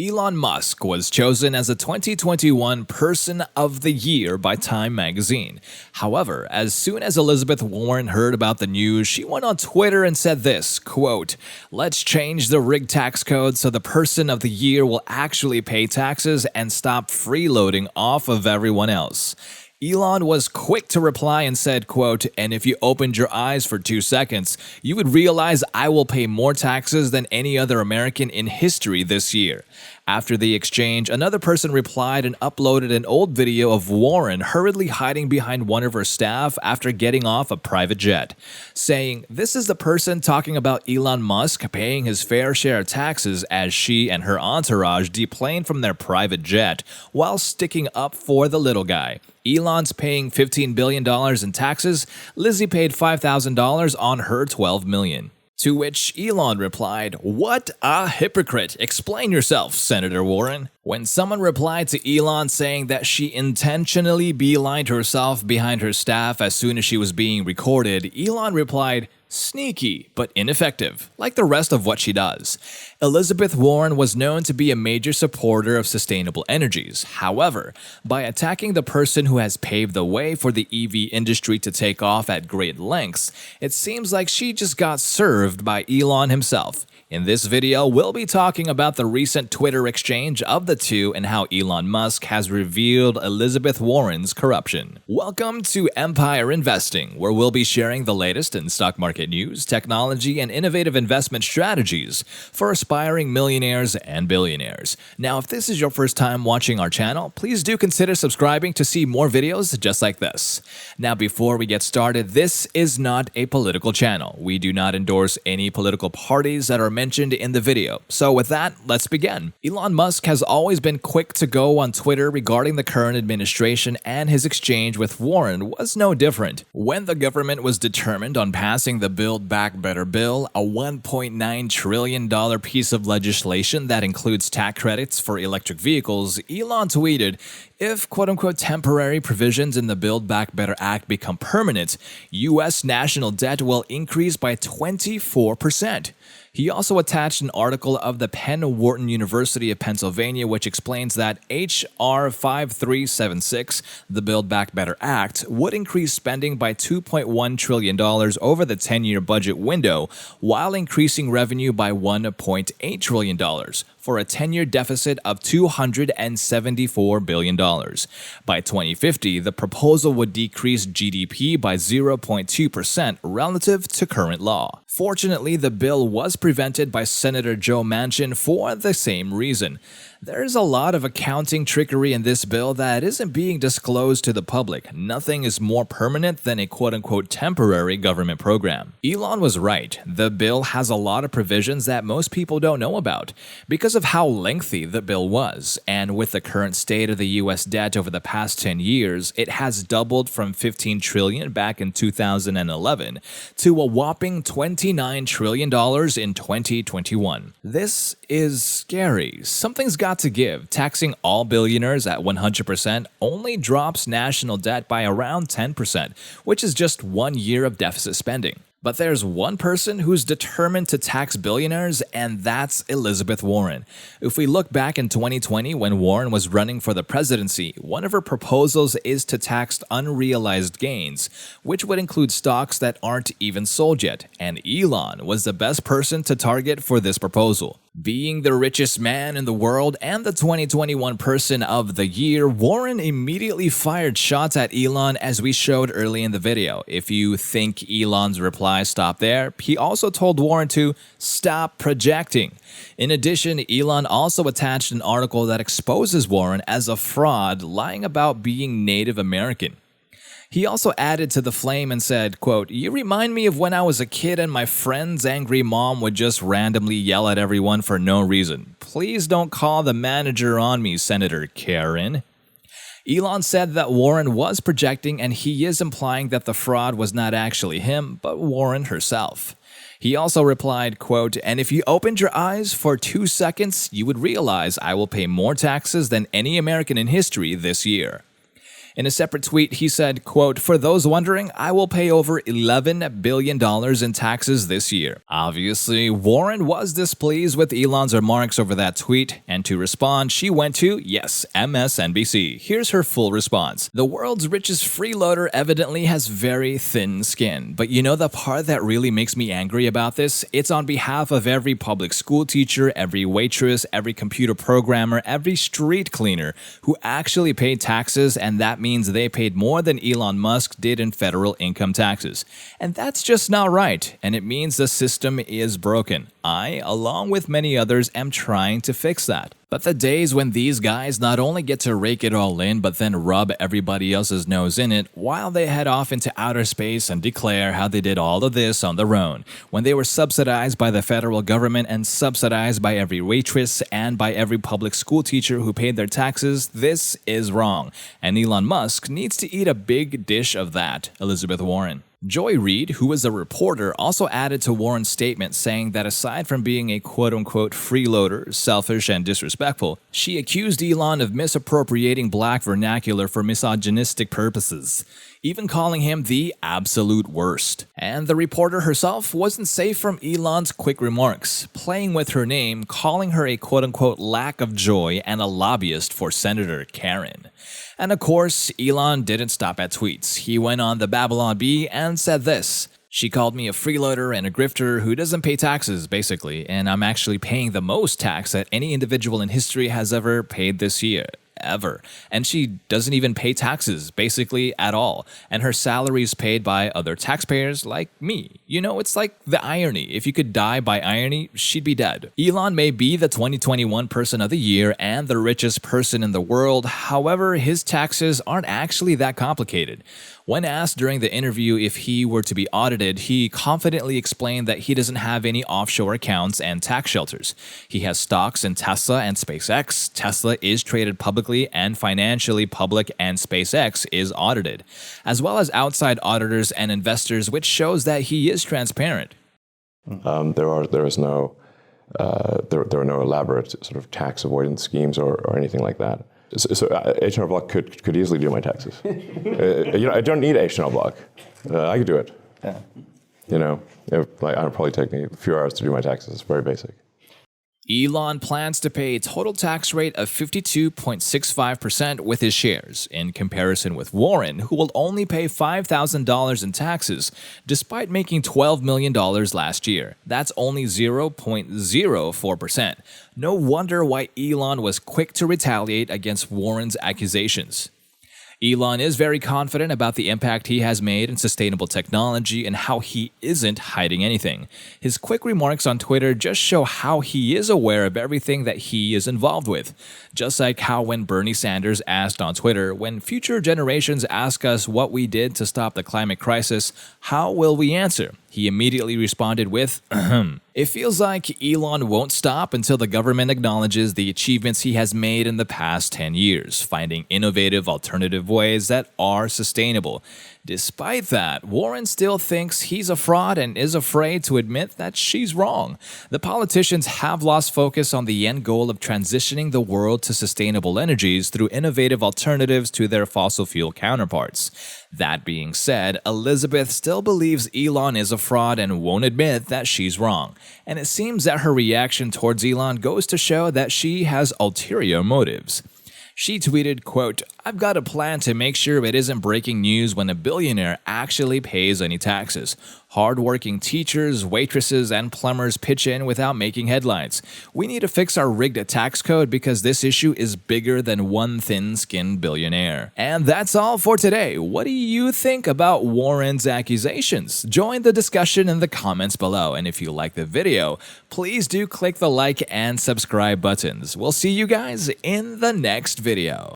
Elon Musk was chosen as a 2021 Person of the Year by Time magazine. However, as soon as Elizabeth Warren heard about the news, she went on Twitter and said this, quote, "Let's change the rigged tax code so the Person of the Year will actually pay taxes and stop freeloading off of everyone else." Elon was quick to reply and said, quote, "And if you opened your eyes for 2 seconds, you would realize I will pay more taxes than any other American in history this year." After the exchange, another person replied and uploaded an old video of Warren hurriedly hiding behind one of her staff after getting off a private jet, saying, "This is the person talking about Elon Musk paying his fair share of taxes as she and her entourage deplaned from their private jet while sticking up for the little guy. Elon's paying $15 billion in taxes. Lizzie paid $5,000 on her $12 million. To which Elon replied, "What a hypocrite. Explain yourself, Senator Warren." When someone replied to Elon saying that she intentionally beelined herself behind her staff as soon as she was being recorded, Elon replied, "Sneaky, but ineffective, like the rest of what she does." Elizabeth Warren was known to be a major supporter of sustainable energies. However, by attacking the person who has paved the way for the EV industry to take off at great lengths, it seems like she just got served by Elon himself. In this video, we'll be talking about the recent Twitter exchange of the two and how Elon Musk has revealed Elizabeth Warren's corruption. Welcome to Empire Investing, where we'll be sharing the latest in stock market news, technology, and innovative investment strategies for aspiring millionaires and billionaires. Now, if this is your first time watching our channel, please do consider subscribing to see more videos just like this. Now, before we get started, this is not a political channel. We do not endorse any political parties that are mentioned in the video. So with that, let's begin. Elon Musk has always been quick to go on Twitter regarding the current administration, and his exchange with Warren was no different. When the government was determined on passing the Build Back Better bill, a $1.9 trillion piece of legislation that includes tax credits for electric vehicles, Elon tweeted, "If quote-unquote temporary provisions in the Build Back Better Act become permanent, U.S. national debt will increase by 24%. He also attached an article of the Penn Wharton University of Pennsylvania which explains that H.R. 5376, the Build Back Better Act, would increase spending by $2.1 trillion over the 10-year budget window while increasing revenue by $1.8 trillion for a 10-year deficit of $274 billion. By 2050, the proposal would decrease GDP by 0.2% relative to current law. Fortunately, the bill was prevented by Senator Joe Manchin for the same reason. There's a lot of accounting trickery in this bill that isn't being disclosed to the public. Nothing is more permanent than a quote-unquote temporary government program. Elon was right. The bill has a lot of provisions that most people don't know about because of how lengthy the bill was. And with the current state of the U.S. debt over the past 10 years, it has doubled from $15 trillion back in 2011 to a whopping $29 trillion in 2021. This is scary. Something's got to give. Taxing all billionaires at 100% only drops national debt by around 10%, which is just 1 year of deficit spending. But there's one person who's determined to tax billionaires, and that's Elizabeth Warren. If we look back in 2020 when Warren was running for the presidency, one of her proposals is to tax unrealized gains, which would include stocks that aren't even sold yet, and Elon was the best person to target for this proposal. Being the richest man in the world and the 2021 Person of the Year, Warren immediately fired shots at Elon as we showed early in the video. If you think Elon's reply stopped there, he also told Warren to stop projecting. In addition, Elon also attached an article that exposes Warren as a fraud, lying about being Native American. He also added to the flame and said, quote, "You remind me of when I was a kid and my friend's angry mom would just randomly yell at everyone for no reason. Please don't call the manager on me, Senator Karen." Elon said that Warren was projecting, and he is implying that the fraud was not actually him, but Warren herself. He also replied, quote, "And if you opened your eyes for 2 seconds, you would realize I will pay more taxes than any American in history this year." In a separate tweet, he said, quote, "For those wondering, I will pay over $11 billion in taxes this year." Obviously, Warren was displeased with Elon's remarks over that tweet, and to respond, she went to, yes, MSNBC. Here's her full response. "The world's richest freeloader evidently has very thin skin. But you know the part that really makes me angry about this? It's on behalf of every public school teacher, every waitress, every computer programmer, every street cleaner who actually paid taxes, and that means they paid more than Elon Musk did in federal income taxes. And that's just not right, and it means the system is broken. I, along with many others, am trying to fix that. But the days when these guys not only get to rake it all in, but then rub everybody else's nose in it while they head off into outer space and declare how they did all of this on their own, when they were subsidized by the federal government and subsidized by every waitress and by every public school teacher who paid their taxes, this is wrong. And Elon Musk needs to eat a big dish of that." Elizabeth Warren. Joy Reid, who is a reporter, also added to Warren's statement saying that aside from being a quote-unquote freeloader, selfish, and disrespectful, she accused Elon of misappropriating black vernacular for misogynistic purposes, even calling him the absolute worst. And the reporter herself wasn't safe from Elon's quick remarks, playing with her name, calling her a quote-unquote lack of joy and a lobbyist for Senator Karen. And of course, Elon didn't stop at tweets. He went on the Babylon Bee and said this: "She called me a freeloader and a grifter who doesn't pay taxes, basically, and I'm actually paying the most tax that any individual in history has ever paid this year. Ever. And she doesn't even pay taxes, basically, at all. And her salary is paid by other taxpayers like me. You know, it's like the irony. If you could die by irony, she'd be dead." Elon may be the 2021 Person of the Year and the richest person in the world. However, his taxes aren't actually that complicated. When asked during the interview if he were to be audited, he confidently explained that he doesn't have any offshore accounts and tax shelters. He has stocks in Tesla and SpaceX. Tesla is traded publicly and financially public, and SpaceX is audited, as well as outside auditors and investors, which shows that he is transparent. There are no elaborate sort of tax avoidance schemes or anything like that. So H&R Block could easily do my taxes. I don't need H&R Block. I could do it. Yeah. It'd probably take me a few hours to do my taxes. It's very basic. Elon plans to pay a total tax rate of 52.65% with his shares, in comparison with Warren, who will only pay $5,000 in taxes, despite making $12 million last year. That's only 0.04%. No wonder why Elon was quick to retaliate against Warren's accusations. Elon is very confident about the impact he has made in sustainable technology and how he isn't hiding anything. His quick remarks on Twitter just show how he is aware of everything that he is involved with. Just like how when Bernie Sanders asked on Twitter, "When future generations ask us what we did to stop the climate crisis, how will we answer?" He immediately responded with, "Ahem." It feels like Elon won't stop until the government acknowledges the achievements he has made in the past 10 years, finding innovative alternative ways that are sustainable. Despite that, Warren still thinks he's a fraud and is afraid to admit that she's wrong. The politicians have lost focus on the end goal of transitioning the world to sustainable energies through innovative alternatives to their fossil fuel counterparts. That being said, Elizabeth still believes Elon is a fraud and won't admit that she's wrong. And it seems that her reaction towards Elon goes to show that she has ulterior motives. She tweeted, quote, "I've got a plan to make sure it isn't breaking news when a billionaire actually pays any taxes. Hardworking teachers, waitresses, and plumbers pitch in without making headlines. We need to fix our rigged tax code because this issue is bigger than one thin-skinned billionaire." And that's all for today. What do you think about Warren's accusations? Join the discussion in the comments below. And if you like the video, please do click the like and subscribe buttons. We'll see you guys in the next video.